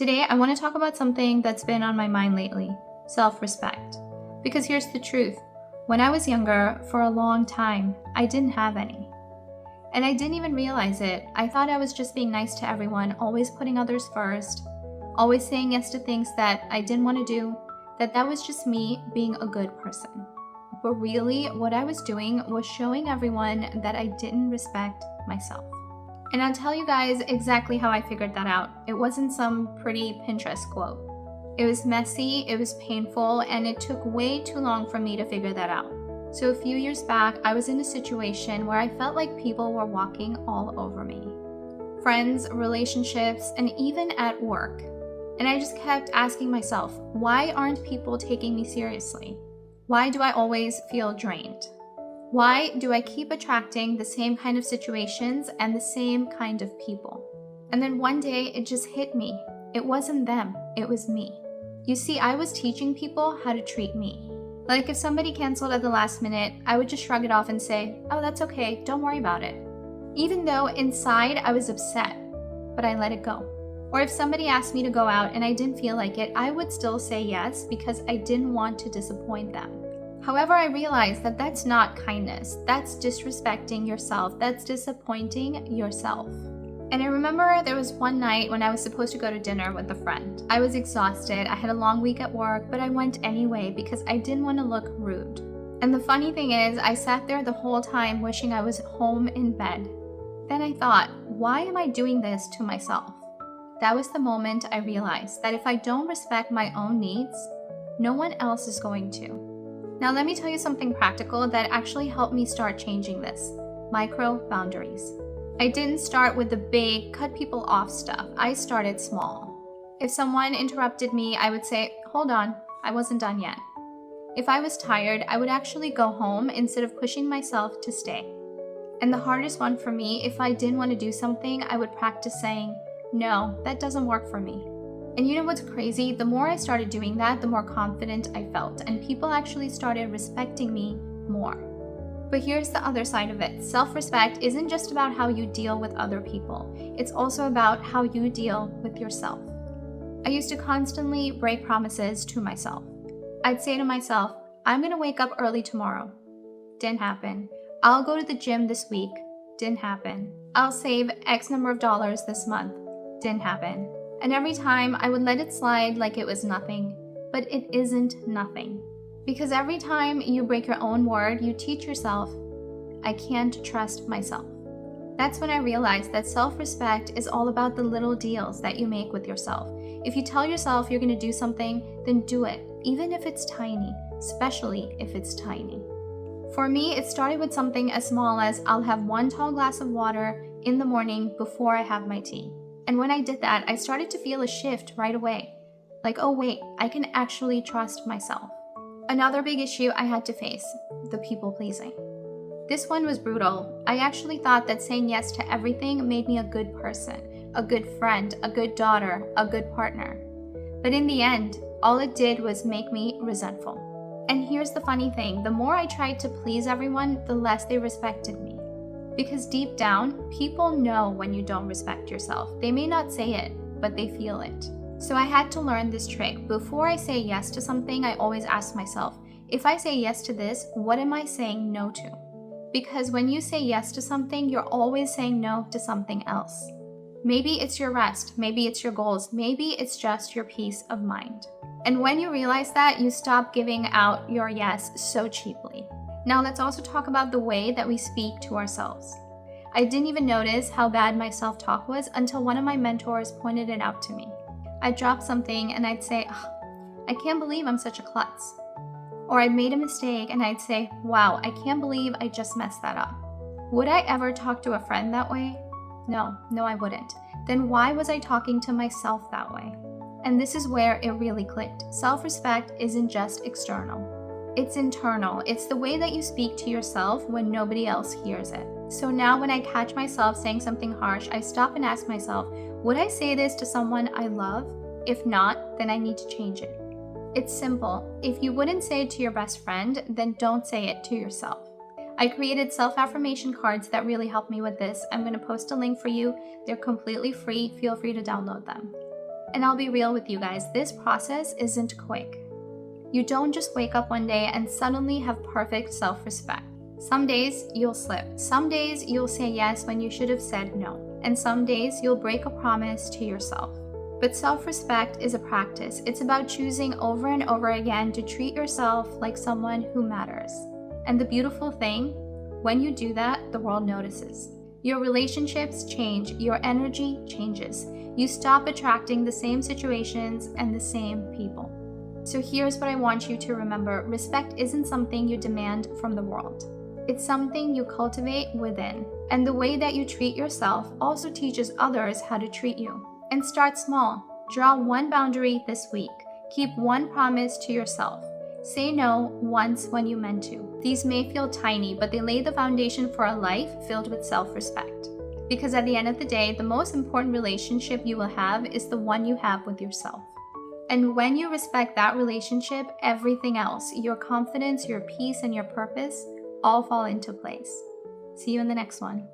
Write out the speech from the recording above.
Today, I want to talk about something that's been on my mind lately, self-respect. Because here's the truth. When I was younger, for a long time, I didn't have any. And I didn't even realize it. I thought I was just being nice to everyone, always putting others first, always saying yes to things that I didn't want to do, that was just me being a good person. But really, what I was doing was showing everyone that I didn't respect myself. And I'll tell you guys exactly how I figured that out. It wasn't some pretty Pinterest quote. It was messy, it was painful, and it took way too long for me to figure that out. So a few years back, I was in a situation where I felt like people were walking all over me. Friends, relationships, and even at work. And I just kept asking myself, why aren't people taking me seriously? Why do I always feel drained? Why do I keep attracting the same kind of situations and the same kind of people? And then one day it just hit me. It wasn't them, it was me. You see, I was teaching people how to treat me. Like if somebody canceled at the last minute, I would just shrug it off and say, oh, that's okay, don't worry about it. Even though inside I was upset, but I let it go. Or if somebody asked me to go out and I didn't feel like it, I would still say yes because I didn't want to disappoint them. However, I realized that that's not kindness. That's disrespecting yourself. That's disappointing yourself. And I remember there was one night when I was supposed to go to dinner with a friend. I was exhausted. I had a long week at work, but I went anyway because I didn't want to look rude. And the funny thing is, I sat there the whole time wishing I was home in bed. Then I thought, why am I doing this to myself? That was the moment I realized that if I don't respect my own needs, no one else is going to. Now let me tell you something practical that actually helped me start changing this. Micro boundaries. I didn't start with the big, cut people off stuff. I started small. If someone interrupted me, I would say, hold on, I wasn't done yet. If I was tired, I would actually go home instead of pushing myself to stay. And the hardest one for me, if I didn't want to do something, I would practice saying, no, that doesn't work for me. And you know what's crazy? The more I started doing that, the more confident I felt, and people actually started respecting me more. But here's the other side of it. Self-respect isn't just about how you deal with other people. It's also about how you deal with yourself. I used to constantly break promises to myself. I'd say to myself, I'm going to wake up early tomorrow. Didn't happen. I'll go to the gym this week. Didn't happen. I'll save X number of dollars this month. Didn't happen. And every time I would let it slide like it was nothing. But it isn't nothing. Because every time you break your own word, you teach yourself, I can't trust myself. That's when I realized that self-respect is all about the little deals that you make with yourself. If you tell yourself you're going to do something, then do it, even if it's tiny, especially if it's tiny. For me, it started with something as small as I'll have one tall glass of water in the morning before I have my tea. And when I did that, I started to feel a shift right away. Like, oh wait, I can actually trust myself. Another big issue I had to face, the people pleasing. This one was brutal. I actually thought that saying yes to everything made me a good person, a good friend, a good daughter, a good partner. But in the end, all it did was make me resentful. And here's the funny thing, the more I tried to please everyone, the less they respected me. Because deep down, people know when you don't respect yourself. They may not say it, but they feel it. So I had to learn this trick. Before I say yes to something, I always ask myself, if I say yes to this, what am I saying no to? Because when you say yes to something, you're always saying no to something else. Maybe it's your rest, maybe it's your goals, maybe it's just your peace of mind. And when you realize that, you stop giving out your yes so cheaply. Now let's also talk about the way that we speak to ourselves. I didn't even notice how bad my self-talk was until one of my mentors pointed it out to me. I'd drop something and I'd say, oh, I can't believe I'm such a klutz. Or I'd made a mistake and I'd say, wow, I can't believe I just messed that up. Would I ever talk to a friend that way? No, I wouldn't. Then why was I talking to myself that way? And this is where it really clicked. Self-respect isn't just external. It's internal. It's the way that you speak to yourself when nobody else hears it. So now when I catch myself saying something harsh, I stop and ask myself, would I say this to someone I love? If not, then I need to change it. It's simple. If you wouldn't say it to your best friend, then don't say it to yourself. I created self-affirmation cards that really helped me with this. I'm going to post a link for you. They're completely free. Feel free to download them. And I'll be real with you guys, this process isn't quick. You don't just wake up one day and suddenly have perfect self-respect. Some days you'll slip. Some days you'll say yes when you should have said no. And some days you'll break a promise to yourself. But self-respect is a practice. It's about choosing over and over again to treat yourself like someone who matters. And the beautiful thing, when you do that, the world notices. Your relationships change, your energy changes. You stop attracting the same situations and the same people. So here's what I want you to remember. Respect isn't something you demand from the world. It's something you cultivate within. And the way that you treat yourself also teaches others how to treat you. And start small. Draw one boundary this week. Keep one promise to yourself. Say no once when you meant to. These may feel tiny, but they lay the foundation for a life filled with self-respect. Because at the end of the day, the most important relationship you will have is the one you have with yourself. And when you respect that relationship, everything else, your confidence, your peace, and your purpose, all fall into place. See you in the next one.